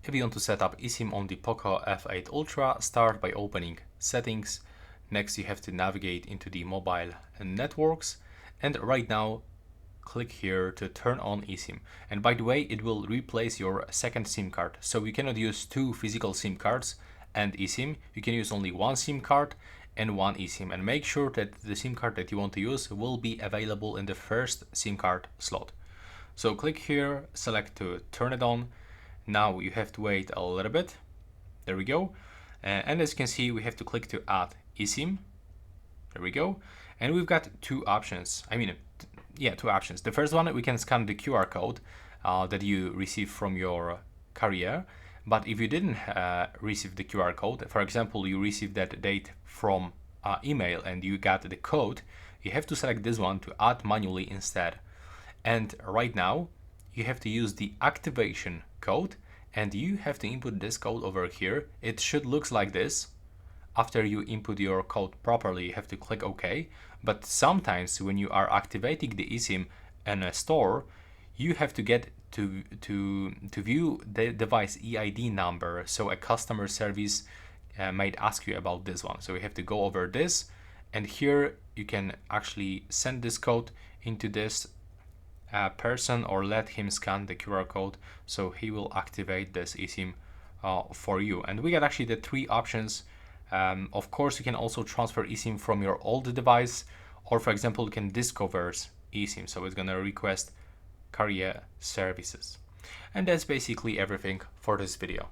If you want to set up eSIM on the Poco F8 Ultra, start by opening Settings. Next, you have to navigate into the mobile networks, and right now click here to turn on eSIM. And by the way, it will replace your second SIM card. So you cannot use two physical SIM cards and eSIM. You can use only one SIM card and one eSIM, and make sure that the SIM card that you want to use will be available in the first SIM card slot. So click here, select to turn it on. Now you have to wait a little bit. There we go. And as you can see, we have to click to add eSIM. There we go. And we've got two options. Two options. The first one, we can scan the QR code that you receive from your carrier. But if you didn't receive the QR code, for example, you received that date from email and you got the code, you have to select this one to add manually instead. And right now, you have to use the activation code, and you have to input this code over here. It should look like this. After you input your code properly, you have to click OK. But sometimes when you are activating the eSIM in a store, you have to get to view the device EID number. So a customer service might ask you about this one. So you have to go over this, and here you can actually send this code into this person, or let him scan the QR code, so he will activate this eSIM for you. And we got actually the three options. Of course, you can also transfer eSIM from your old device, or for example, you can discover eSIM, so it's gonna request carrier services. And that's basically everything for this video.